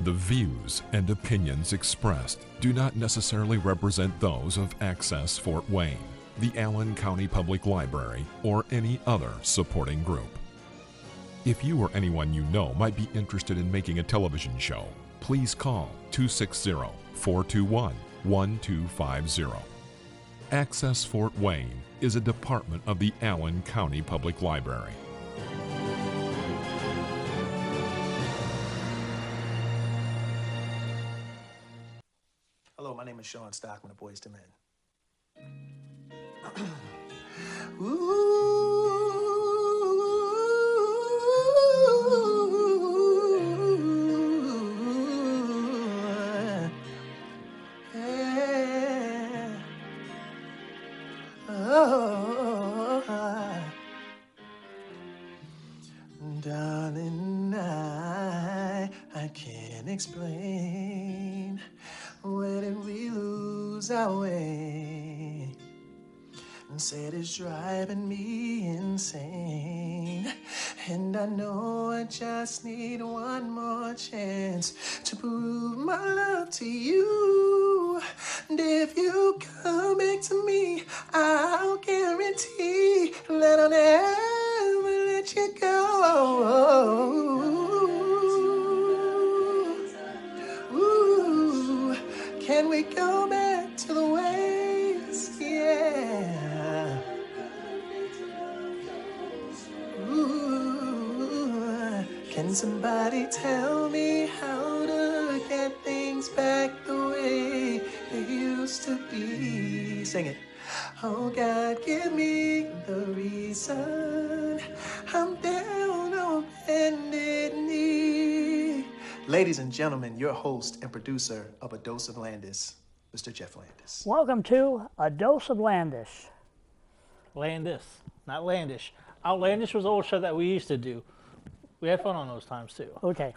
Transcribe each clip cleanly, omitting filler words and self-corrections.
The views and opinions expressed do not necessarily represent those of Access Fort Wayne, the Allen County Public Library, or any other supporting group. If you or anyone you know might be interested in making a television show, please call 260-421-1250. Access Fort Wayne is a department of the Allen County Public Library. Hello, my name is Sean Stockman of Boys to Men. Darling, I can't explain. Where did we lose our way? And said it's driving me insane. And I know I just need one more chance to prove my love to you. And if you come back to me, I'll guarantee that I'll never let you go. Ooh, can we go back to the ways? Yeah. Ooh, can somebody tell me how to get things back the way they used to be? Sing it. Oh God, give me the reason I'm down on bended knee. Ladies and gentlemen, your host and producer of A Dose of Landis, Mr. Jeff Landis. Welcome to A Dose of Landis. Landis, not Landish. Outlandish was the old show that we used to do. We had fun on those times too. Okay.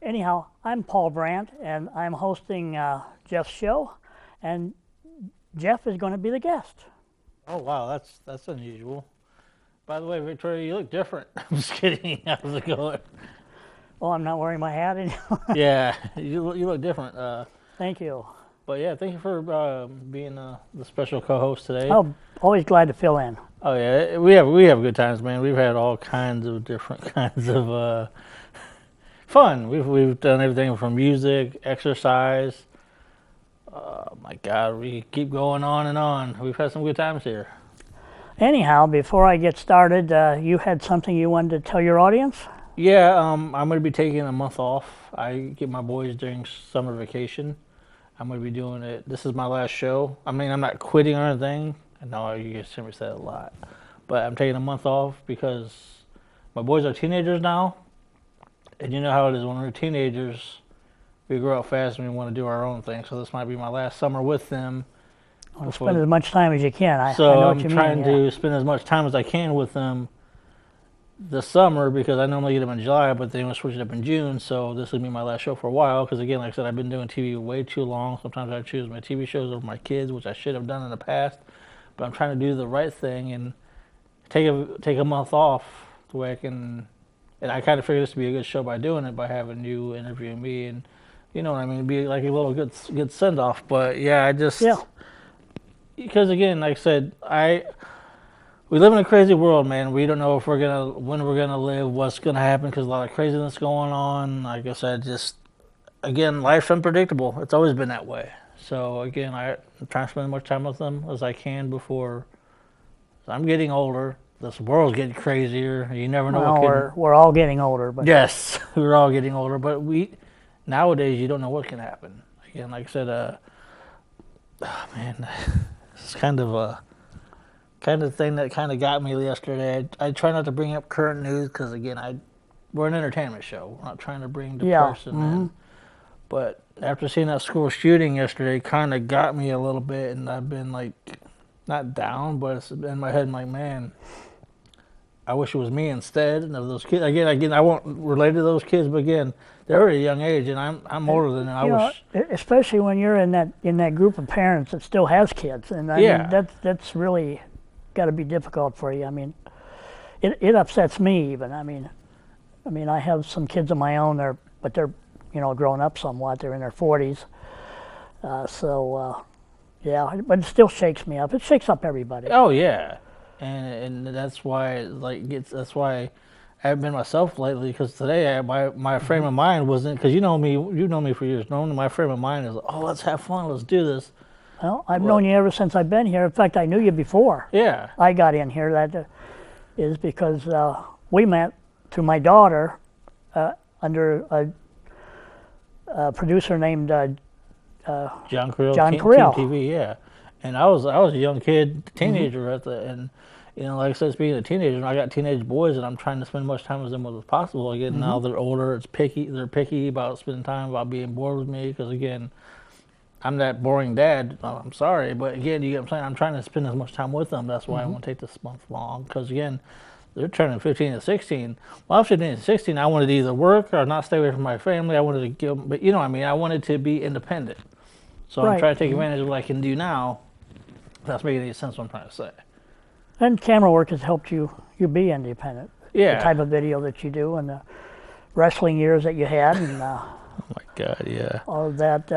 Anyhow, I'm Paul Brandt, and I'm hosting Jeff's show, and Jeff is going to be the guest. Oh wow, that's unusual. By the way, Victoria, you look different. I'm just kidding. How's it going? Oh, I'm not wearing my hat anymore. Yeah, you look different. Thank you. But yeah, thank you for being the special co-host today. Oh, always glad to fill in. Oh yeah, we have good times, man. We've had all kinds of different kinds of fun. We've done everything from music, exercise. My God, we keep going on and on. We've had some good times here. Anyhow, before I get started, you had something you wanted to tell your audience? Yeah, I'm going to be taking a month off. I get my boys during summer vacation. I'm going to be doing it. This is my last show. I mean, I'm not quitting or anything. I know you guys hear me say that a lot. But I'm taking a month off because my boys are teenagers now. And you know how it is when we're teenagers, we grow up fast and we want to do our own thing. So this might be my last summer with them. Well, spend as much time as you can. I so know what I'm you trying mean, to spend as much time as I can with them this summer because I normally get them in July, but they want to switch it up in June. So this will be my last show for a while because, again, like I said, I've been doing TV way too long. Sometimes I choose my TV shows over my kids, which I should have done in the past. But I'm trying to do the right thing and take a month off the way I can. And I kind of figured this would be a good show by doing it, by having you interviewing me and, you know what I mean, be like a little good send off. But yeah, because again, like I said, we live in a crazy world, man. We don't know when we're gonna live, what's gonna happen, because a lot of craziness going on. Like I said, again, life's unpredictable. It's always been that way. So again, I'm trying to spend as much time with them as I can before. I'm getting older. This world's getting crazier. You never know. Well, we're all getting older, but yes, we're all getting older. But nowadays you don't know what can happen. Again, like I said, man, it's kind of thing that kind of got me yesterday. I try not to bring up current news because again, we're an entertainment show. We're not trying to bring depression in. But after seeing that school shooting yesterday, kind of got me a little bit, and I've been like, not down, but it's in my head. I'm like, man, I wish it was me instead of those kids. Again, I won't relate to those kids, but again, they're at a young age, and I'm older than them. I wish, especially when you're in that group of parents that still has kids, and I mean, that's really got to be difficult for you. I mean, it upsets me even. I mean, I have some kids of my own, but they're grown up somewhat. They're in their 40s. Yeah, but it still shakes me up. It shakes up everybody. Oh yeah, and that's why that's why I haven't been myself lately. Because today my frame of mind wasn't, because you know me for years. Normally my frame of mind is, oh, let's have fun, let's do this. Well, I've known you ever since I've been here. In fact, I knew you before. Yeah. I got in here. That is because we met through my daughter under a producer named John Creel, John Team Creel. TV, yeah. And I was a young kid, teenager at the, and like I said, speaking of teenagers, I got teenage boys, and I'm trying to spend as much time with them as possible. Again, now they're older, they're picky about spending time, about being bored with me, because again, I'm that boring dad. I'm sorry, but again, you get what I'm saying. I'm trying to spend as much time with them. That's why I won't take this month long, because again, they're turning 15 and 16. Well, I was 15 and 16. I wanted to either work or not stay away from my family. I wanted to give them, but you know what I mean. I wanted to be independent. So I'm trying to take advantage of what I can do now. If that's making any sense what I'm trying to say. And camera work has helped you be independent. Yeah. The type of video that you do, and the wrestling years that you had, and oh my God, yeah. all of that.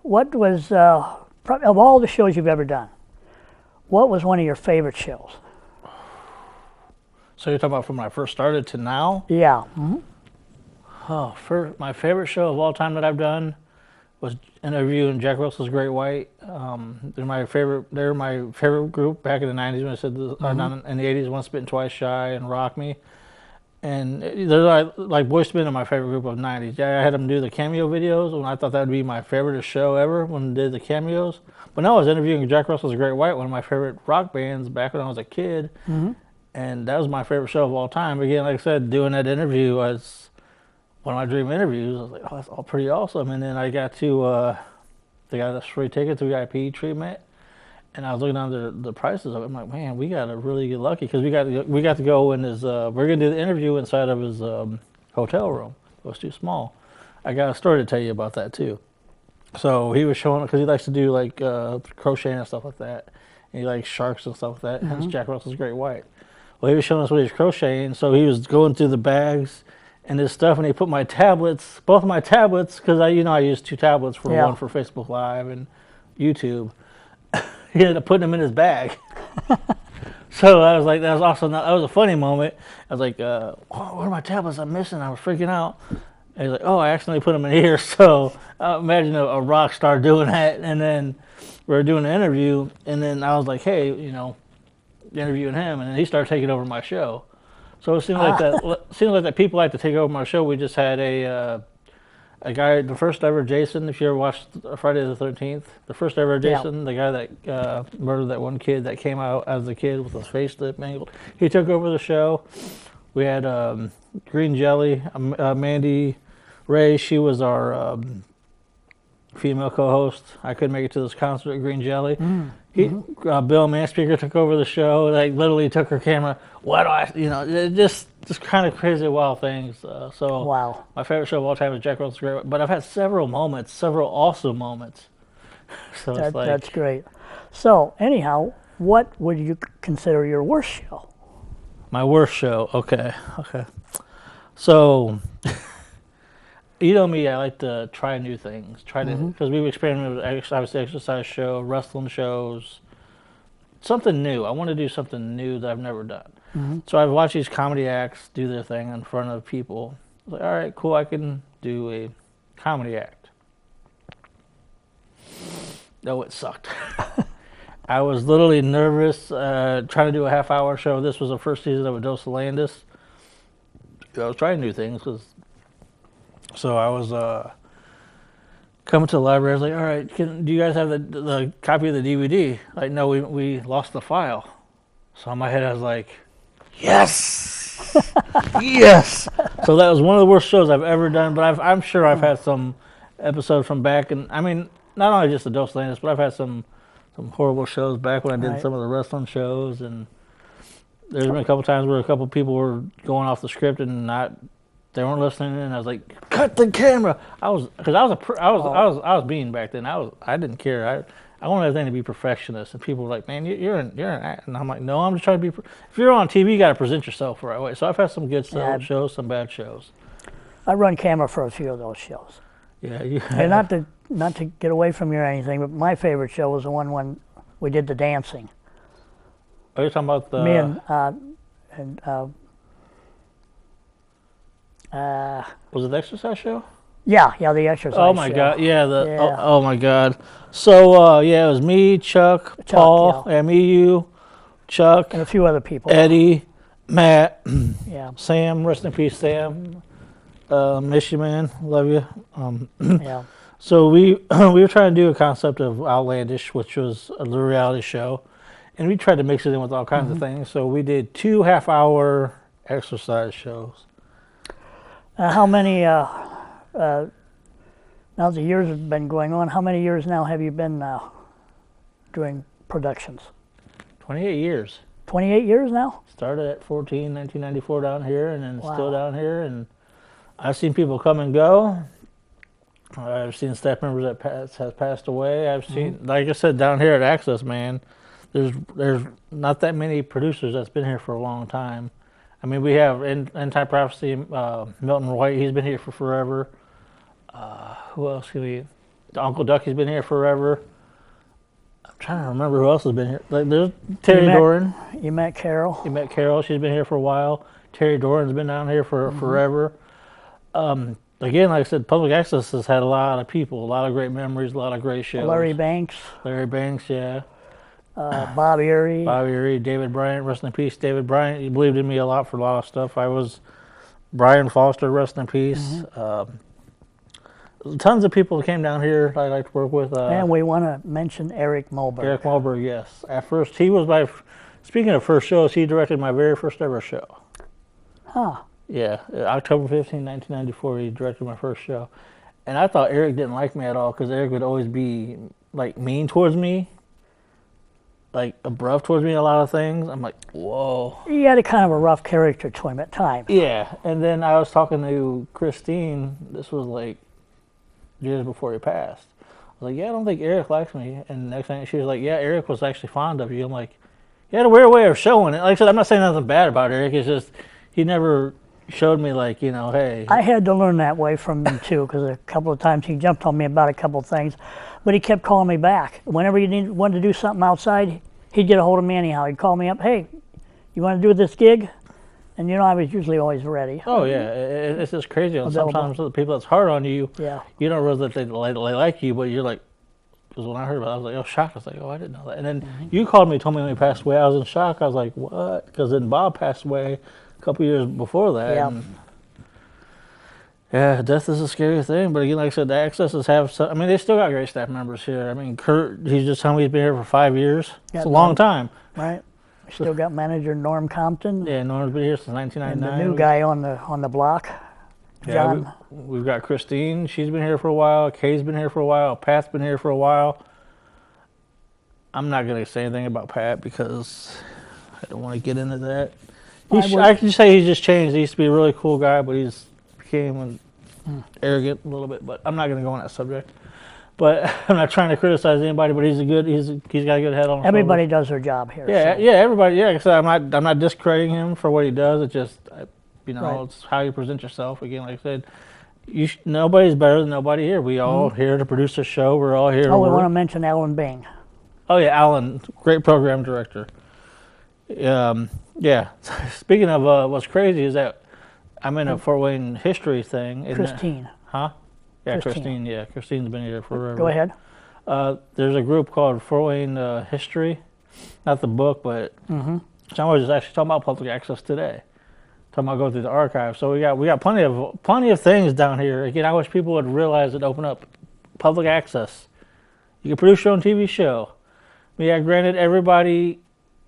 What was, of all the shows you've ever done, what was one of your favorite shows? So you're talking about from when I first started to now? Yeah. My favorite show of all time that I've done was interviewing Jack Russell's Great White. They're my favorite group back in the 90s when I said this, in the 80s, Once Bitten Twice Shy and Rock Me. And they're like Boyz II Men are my favorite group of the 90s. Yeah, I had them do the cameo videos, and I thought that would be my favorite show ever when they did the cameos. But no, I was interviewing Jack Russell's Great White, one of my favorite rock bands back when I was a kid. And that was my favorite show of all time. Again, like I said, doing that interview was one of my dream interviews. I was like, oh, that's all pretty awesome. And then I got to, they got us free tickets to VIP treatment. And I was looking down the prices of it. I'm like, man, we got to really get lucky, because we got to go in his, we're going to do the interview inside of his hotel room. It was too small. I got a story to tell you about that too. So he was showing, because he likes to do like crocheting and stuff like that. And he likes sharks and stuff like that. Hence Jack Russell's Great White. Well, he was showing us what he was crocheting, so he was going through the bags and this stuff, and he put my tablets, both of my tablets, because I use 2 tablets for one for Facebook Live and YouTube. He ended up putting them in his bag. So I was like, that was awesome. That was a funny moment. I was like, oh, what are my tablets I'm missing? I was freaking out. And he's like, oh, I accidentally put them in here. So imagine a rock star doing that. And then we were doing an interview, and then I was like, hey, interviewing him, and then he started taking over my show. So it seemed like that people like to take over my show. We just had a guy, the first ever Jason, if you ever watched Friday the 13th, the first ever Jason, the guy that murdered that one kid that came out as a kid with his face mangled, he took over the show. We had Green Jelly, Mandy Ray, she was our female co-host. I couldn't make it to this concert at Green Jelly. Bill Manspeaker took over the show. Like literally took her camera. Why do I? Just kind of crazy, wild things. Wow. My favorite show of all time is Jack Russell's Great White. But I've had several awesome moments. So that's great. So anyhow, what would you consider your worst show? My worst show. Okay. So. You know me, I like to try new things. Because we've experimented with obviously exercise show, wrestling shows, something new. I want to do something new that I've never done. So I've watched these comedy acts do their thing in front of people. I was like, all right, cool, I can do a comedy act. No, it sucked. I was literally nervous trying to do a half-hour show. This was the first season of a dose of Landis. I was trying new things because. So I was coming to the library. I was like, all right, do you guys have the copy of the DVD? Like, no, we lost the file. So in my head, I was like, yes! Yes! So that was one of the worst shows I've ever done, but I'm sure I've had some episodes from back. And I mean, not only just the Dos Landis, but I've had some horrible shows back when I did some of the wrestling shows. And there's been a couple times where a couple people were going off the script and they weren't listening, and I was like, "Cut the camera!" I was mean back then. I didn't care. I wanted everything to be perfectionist, and people were like, "Man, you're an act," and I'm like, "No, I'm just trying to be. If you're on TV, you got to present yourself the right way." So I've had some good shows, some bad shows. I run camera for a few of those shows. Yeah, you And not to get away from you or anything, but my favorite show was the one when we did the dancing. Are you talking about the? Me and Was it the exercise show? yeah, the exercise. Oh my show. God! Yeah, Yeah. oh my God! So yeah, it was me, Chuck, Paul, yeah. me, you, Chuck, And a few other people. Eddie, Matt, Yeah, Sam. Rest in peace, Sam. Miss you, man. Love you. yeah. So we we were trying to do a concept of Outlandish, which was a reality show, and we tried to mix it in with all kinds of things. So we did 2 half-hour exercise shows. How many? Now the years have been going on. How many years now have you been doing productions? 28 years. 28 years now. Started at 1994 down here, and then still Wow. down here. And I've seen people come and go. I've seen staff members that have passed away. I've seen, like I said, down here at Access, man, there's not that many producers that's been here for a long time. I mean, we have Anti-Prophecy, Milton White, he's been here for forever. Who else can we? Uncle Ducky's been here forever. I'm trying to remember who else has been here. Like, there's Terry Doran. You met Carol. You met Carol. She's been here for a while. Terry Doran's been down here for forever. Again, like I said, Public Access has had a lot of people, a lot of great memories, a lot of great shows. Larry Banks. Larry Banks, yeah. Bob Erie. Bobby Erie, David Bryant, rest in peace. David Bryant, he believed in me a lot for a lot of stuff. I was Brian Foster, rest in peace. Tons of people came down here I like to work with. And we want to mention Eric Mulberg. Eric Mulberg, yes. At first, he was speaking of first shows, he directed my very first ever show. Huh. Yeah, October 15, 1994, he directed my first show. And I thought Eric didn't like me at all because Eric would always be like mean towards me, like abrupt towards me in a lot of things. I'm like, whoa. He had a kind of a rough character to him at times. Yeah, and then I was talking to Christine, this was like years before he passed. I was like, yeah, I don't think Eric likes me. And the next thing she was like, yeah, Eric was actually fond of you. I'm like, he had a weird way of showing it. Like I said, I'm not saying nothing bad about Eric, it's just he never showed me like, you know, hey. I had to learn that way from him too, because a couple of times he jumped on me about a couple of things, but he kept calling me back. Whenever he wanted to do something outside, he'd get a hold of me anyhow. He'd call me up, hey, you want to do this gig? And you know, I was usually always ready. Oh yeah, it's just crazy. And Available. sometimes the people that's hard on you, Yeah. you don't realize that they like you, but you're like, because when I heard about it, I was like, oh, shocked. I was like, oh, I didn't know that. And then you called me, told me when he passed away. I was in shock. I was like, what? Because then Bob passed away a couple years before that. Yeah. And yeah, death is a scary thing. But again, like I said, the Accesses have some, I mean, they still got great staff members here. I mean, Kurt, he's just telling me he's been here for 5 years. Yeah, It's a long Norm. time. Right. We still got manager Norm Compton. Yeah, Norm's been here since And 1999. the new guy on the block, Yeah, John. we've got Christine. She's been here for a while. Kay's been here for a while. Pat's been here for a while. I'm not going to say anything about Pat because I don't want to get into that. I can say he's just changed. He used to be a really cool guy, but he's became arrogant a little bit. But I'm not going to go on that subject. But I'm not trying to criticize anybody. But he's got a good head on. Everybody does their job here. Yeah, so. yeah, everybody. Yeah, like I said, I'm not discrediting him for what he does. It's just, you know, Right. it's how you present yourself. Again, like I said, nobody's better than nobody here. We all here to produce a show. We're all here. To Oh, we work. want to mention Alan Bing. Oh yeah, Alan, great program director. Yeah. Speaking of what's crazy is that I'm in a Fort Wayne history thing. Christine. Huh? Yeah, Christine. Christine. Yeah, Christine's been here forever. Go ahead. There's a group called Fort Wayne History, not the book, but someone was actually talking about public access today. Talking about going through the archive. So we got plenty of things down here. Again, I wish people would realize and open up public access. You can produce your own TV show. Yeah, granted, everybody,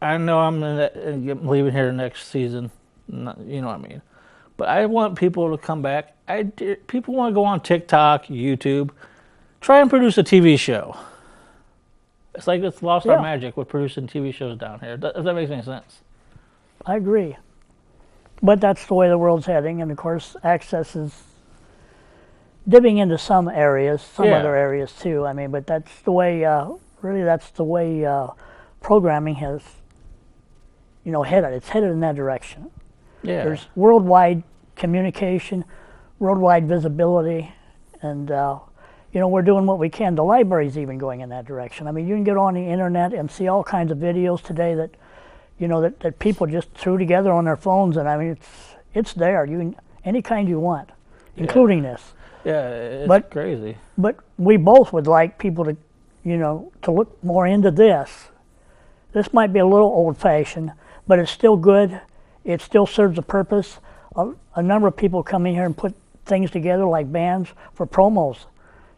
I know I'm leaving here next season, you know what I mean. But I want people to come back. People want to go on TikTok, YouTube, try and produce a TV show. It's like it's lost our magic with producing TV shows down here. If that makes any sense. I agree. But that's the way the world's heading, and of course, Access is dipping into some areas, some other areas too. I mean, but that's the way. Really, that's the way programming has, headed. It's headed in that direction. Yeah. There's worldwide communication, worldwide visibility, and we're doing what we can. The library's even going in that direction. I mean, you can get on the internet and see all kinds of videos today that, that people just threw together on their phones, and I mean, it's there. You can any kind you want, including this. Yeah, it's crazy. But we both would like people to, to look more into this. This might be a little old-fashioned, but it's still good. It still serves a purpose. A number of people come in here and put things together like bands for promos,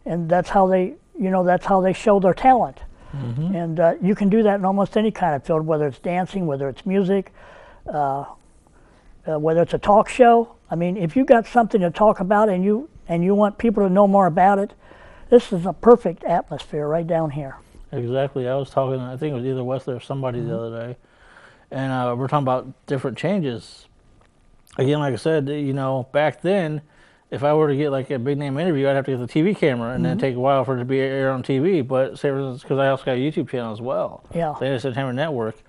and that's how they show their talent. Mm-hmm. And you can do that in almost any kind of field, whether it's dancing, whether it's music, whether it's a talk show. I mean, if you got something to talk about and you want people to know more about it, this is a perfect atmosphere right down here. Exactly. I was talking, I think it was either Wesley or somebody the other day, and we're talking about different changes. Again, like I said, back then, if I were to get like a big name interview, I'd have to get the TV camera and then take a while for it to be aired on TV. But say, for instance, because I also got a YouTube channel as well, yeah, the Landis Entertainment Network,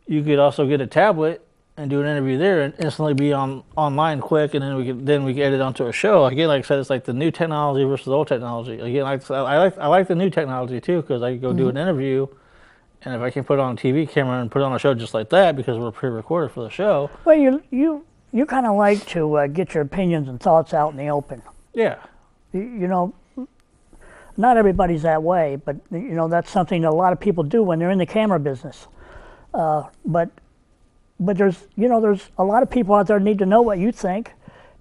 you could also get a tablet and do an interview there and instantly be online quick, and then we could edit onto a show. Again, like I said, it's like the new technology versus old technology. Again, I like the new technology too, because I can go do an interview, and if I can put it on a TV camera and put it on a show just like that, because we're pre-recorded for the show. Well, you kind of like to get your opinions and thoughts out in the open. Yeah. Not everybody's that way, but that's something that a lot of people do when they're in the camera business. But there's a lot of people out there that need to know what you think,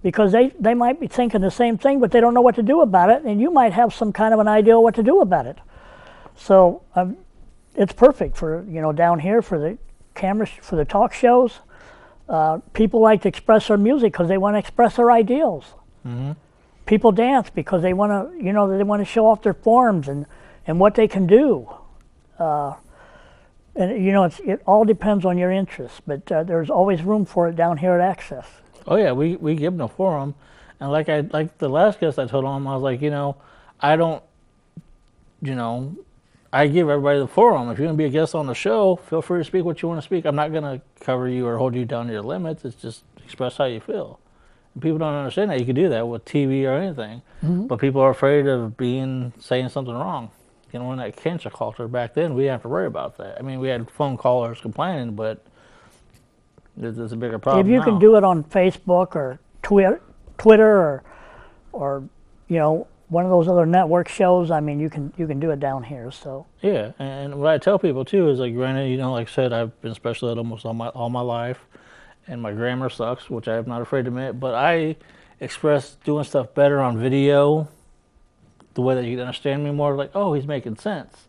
because they might be thinking the same thing, but they don't know what to do about it, and you might have some kind of an idea what to do about it. So it's perfect for down here for the cameras, for the talk shows. People like to express their music because they want to express their ideals. Mm-hmm. People dance because they want to show off their forms and what they can do. And it all depends on your interests, but there's always room for it down here at Access. Oh yeah, we give them a forum, and like the last guest I told him, I was like, I don't, I give everybody the forum. If you're gonna be a guest on the show, feel free to speak what you want to speak. I'm not gonna cover you or hold you down to your limits. It's just express how you feel. And people don't understand that you can do that with TV or anything, but people are afraid of saying something wrong. In that cancel culture back then, we didn't have to worry about that. I mean, we had phone callers complaining, but there's a bigger problem. If you can do it on Facebook or Twitter or one of those other network shows, I mean, you can do it down here. So yeah, and what I tell people too is, like, granted, like I said, I've been special ed almost all my life, and my grammar sucks, which I'm not afraid to admit. But I express doing stuff better on video, the way that you can understand me more, like, oh, he's making sense.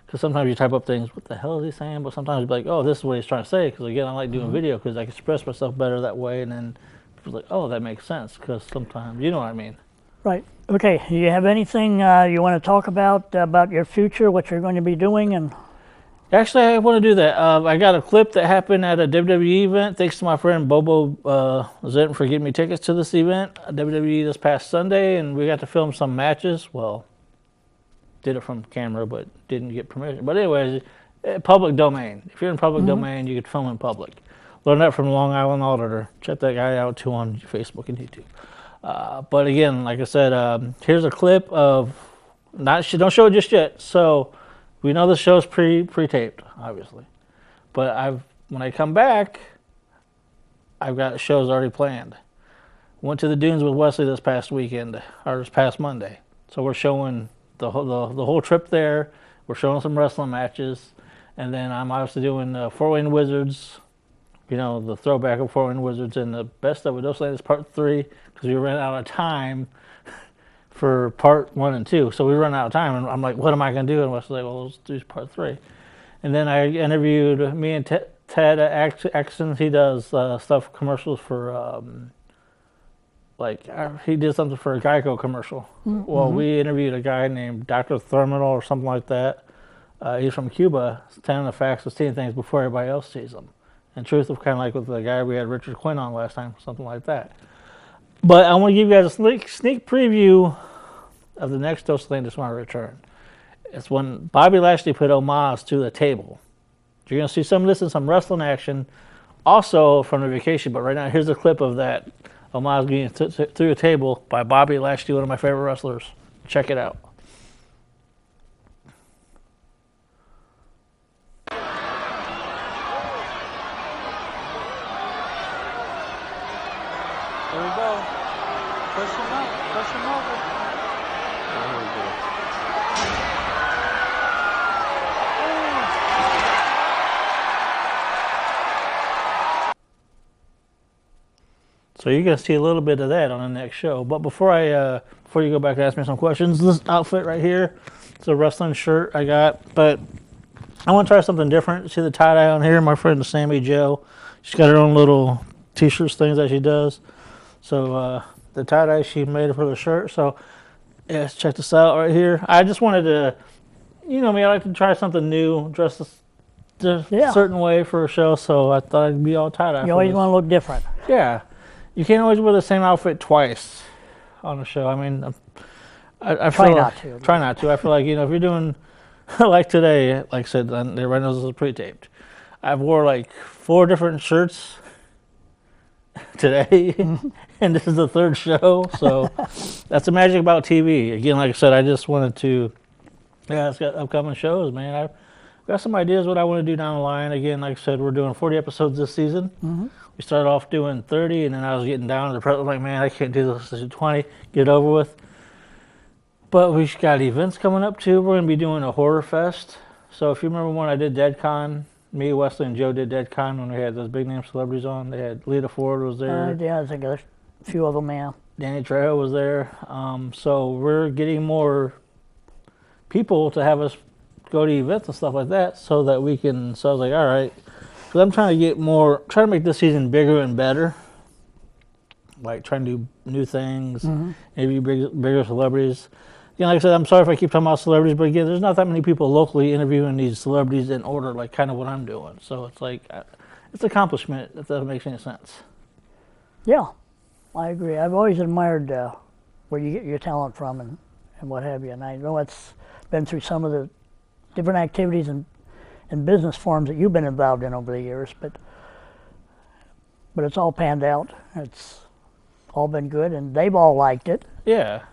Because sometimes you type up things, what the hell is he saying? But sometimes you're like, oh, this is what he's trying to say. Because again, I like doing video because I can express myself better that way. And then people are like, oh, that makes sense. Because sometimes, you know what I mean. Right. Okay. Do you have anything you want to talk about your future, what you're going to be doing? And actually, I want to do that. I got a clip that happened at a WWE event. Thanks to my friend Bobo Zent for getting me tickets to this event, WWE this past Sunday, and we got to film some matches. Well, did it from camera, but didn't get permission. But anyways, public domain. If you're in public domain, you can film in public. Learned that from Long Island Auditor. Check that guy out too on Facebook and YouTube. But again, like I said, here's a clip of, don't show it just yet. So we know the show's pre-taped, obviously. But when I come back, I've got shows already planned. Went to the Dunes with Wesley this past weekend, or this past Monday. So we're showing the whole trip there. We're showing some wrestling matches. And then I'm obviously doing Fort Wayne Wizards, the throwback of Fort Wayne Wizards, and the best of Dos Landis Part 3, because we ran out of time for Part 1 and 2. So we run out of time, and I'm like, what am I going to do? And Wesley's like, well, let's do Part 3. And then I interviewed me and Ted Axon. He does commercials for, he did something for a Geico commercial. Mm-hmm. Well, we interviewed a guy named Dr. Therminal or something like that. He's from Cuba, telling the facts of seeing things before everybody else sees them. And truth of kind of like with the guy we had Richard Quinn on last time, something like that. But I want to give you guys a sneak preview of the next Dos Landis when I return. It's when Bobby Lashley put Omos to the table. You're going to see some of this in some wrestling action, also from the vacation. But right now, here's a clip of that Homage Getting Through a Table by Bobby Lashley, one of my favorite wrestlers. Check it out. There we go. Push him up. Push him over. There we go. So you're gonna see a little bit of that on the next show. But before you go back and ask me some questions, this outfit right here, it's a wrestling shirt I got, but I want to try something different. See the tie dye on here? My friend Sammy Jo, she's got her own little t-shirts things that she does. So the tie dye she made for the shirt. So yeah, let's check this out right here. I just wanted to, I like to try something new, dress a certain way for a show. So I thought I'd be all tie dye. You always want to look different. Yeah. You can't always wear the same outfit twice on a show. I mean, I Try feel not to. Try not to. I feel like, if you're doing, like today, like I said, everybody knows this is pre-taped. I've wore like 4 different shirts today, and this is the 3rd show. So that's the magic about TV. Again, like I said, I just wanted to, it's got upcoming shows, man. I've got some ideas what I want to do down the line. Again, like I said, we're doing 40 episodes this season. Mm-hmm. We started off doing 30, and then I was getting down to the present, like, man, I can't do this. This is 20, get it over with. But we've got events coming up, too. We're going to be doing a horror fest. So if you remember when I did DeadCon, me, Wesley, and Joe did DeadCon when we had those big-name celebrities on. They had Lita Ford was there. Yeah, I think there's a few of them, yeah. Danny Trejo was there. So we're getting more people to have us go to events and stuff like that so that we can, so I was like, all right. Because I'm trying to make this season bigger and better. Like trying to do new things, maybe bigger celebrities. Like I said, I'm sorry if I keep talking about celebrities, but again, there's not that many people locally interviewing these celebrities in order, like kind of what I'm doing. So it's like, it's accomplishment, if that makes any sense. Yeah, I agree. I've always admired where you get your talent from and what have you. And I know it's been through some of the different activities and business forms that you've been involved in over the years, but it's all panned out. It's all been good, and they've all liked it. Yeah.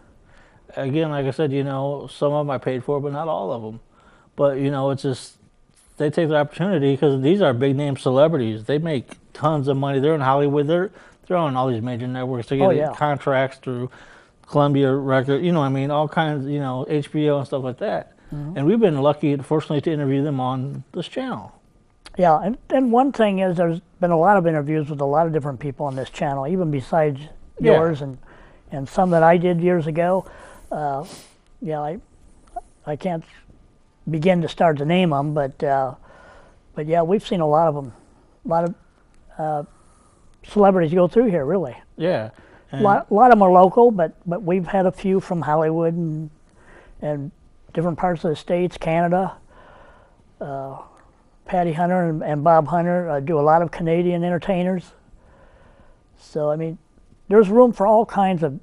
Again, like I said, some of them I paid for, but not all of them. But, it's just, they take the opportunity because these are big name celebrities. They make tons of money. They're in Hollywood. They're on all these major networks. They get contracts through Columbia Record, all kinds, HBO and stuff like that. And we've been lucky, fortunately, to interview them on this channel. Yeah, and one thing is there's been a lot of interviews with a lot of different people on this channel, even besides yours and some that I did years ago. I can't begin to start to name them, but yeah, we've seen a lot of them, a lot of celebrities go through here, really. Yeah. A lot of them are local, but we've had a few from Hollywood and different parts of the States, Canada. Patty Hunter and Bob Hunter do a lot of Canadian entertainers. So, there's room for all kinds of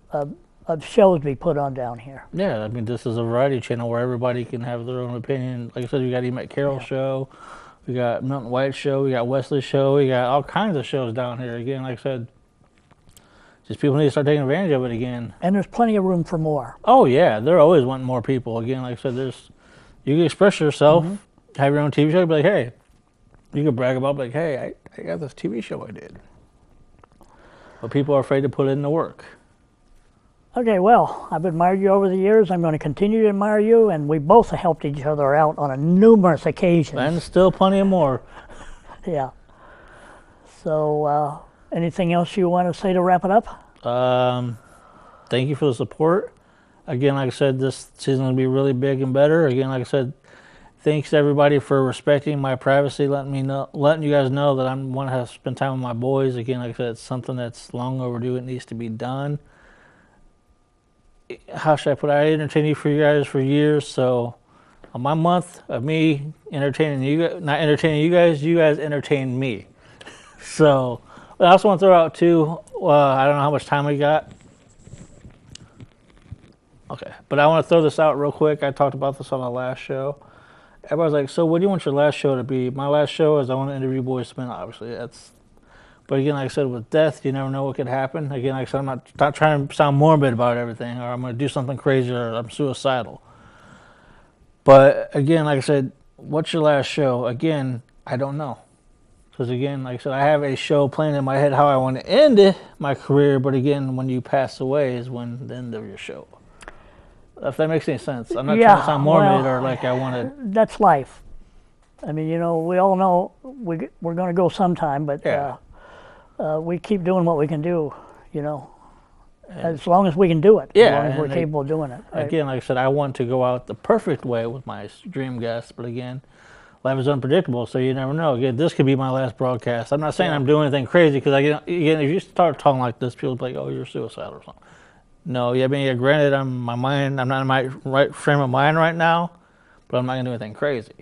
shows to be put on down here. Yeah, this is a variety channel where everybody can have their own opinion. Like I said, we got Emmett Carroll show, we got Milton White show, we got Wesley show, we got all kinds of shows down here. Again, like I said, just people need to start taking advantage of it again. And there's plenty of room for more. Oh yeah, they're always wanting more people. Again, like I said, you can express yourself, have your own TV show, be like, hey, you can brag about, like, hey, I got this TV show I did. But people are afraid to put in the work. Okay, well, I've admired you over the years. I'm going to continue to admire you, and we both have helped each other out on numerous occasions. And still plenty of more. Yeah. So, anything else you want to say to wrap it up? Thank you for the support. Again, like I said, this season will be really big and better. Again, like I said, thanks to everybody for respecting my privacy, letting you guys know that I want to spend time with my boys. Again, like I said, it's something that's long overdue. It needs to be done. How should I put it? I entertained you guys for years, so on my month of me entertaining you, not entertaining you guys entertained me. So I also want to throw out too, I don't know how much time we got. Okay, but I want to throw this out real quick. I talked about this on the last show. Everybody's like, so what do you want your last show to be? My last show is I want to interview Boys to Men, obviously. But again, like I said, with death, you never know what could happen. Again, like I said, I'm not trying to sound morbid about everything, or I'm going to do something crazy, or I'm suicidal. But again, like I said, what's your last show? Again, I don't know. Because again, like I said, I have a show planned in my head how I want to end it, my career. But again, when you pass away is when the end of your show. If that makes any sense. I'm not trying to sound morbid or like I want to. That's life. I mean, you know, we all know we're going to go sometime, but we keep doing what we can do, you know, as long as we can do it, as long as we're capable of doing it. Right? Again, like I said, I want to go out the perfect way with my dream guests, but again, life is unpredictable, so you never know. Again, this could be my last broadcast. I'm not saying I'm doing anything crazy, because again, if you start talking like this, people will be like, oh, you're suicidal or something. No, I mean, granted, I'm not in my right frame of mind right now, but I'm not going to do anything crazy.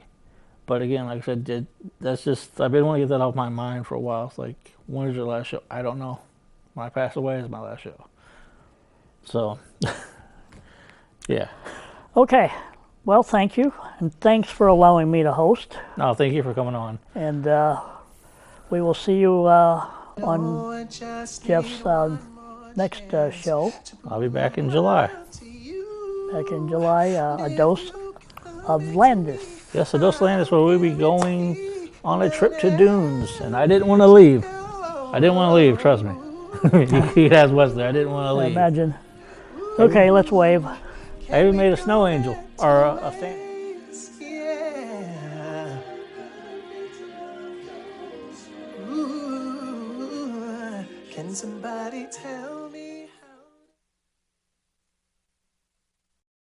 But again, like I said, that's just, I've been wanting to get that off my mind for a while. It's like, when is your last show? I don't know. When I pass away is my last show. So, yeah. Okay. Well, thank you. And thanks for allowing me to host. No, thank you for coming on. And we will see you on Jeff's next show. I'll be back in July. Back in July, a dose of Landis. Yes, a dose of Landis, where we'll be going on a trip to Dunes. And I didn't want to leave. I didn't want to leave, trust me. He has Wesley. I didn't want to leave. Imagine. Okay, let's wave. I even made a snow angel, or a fan. Can somebody tell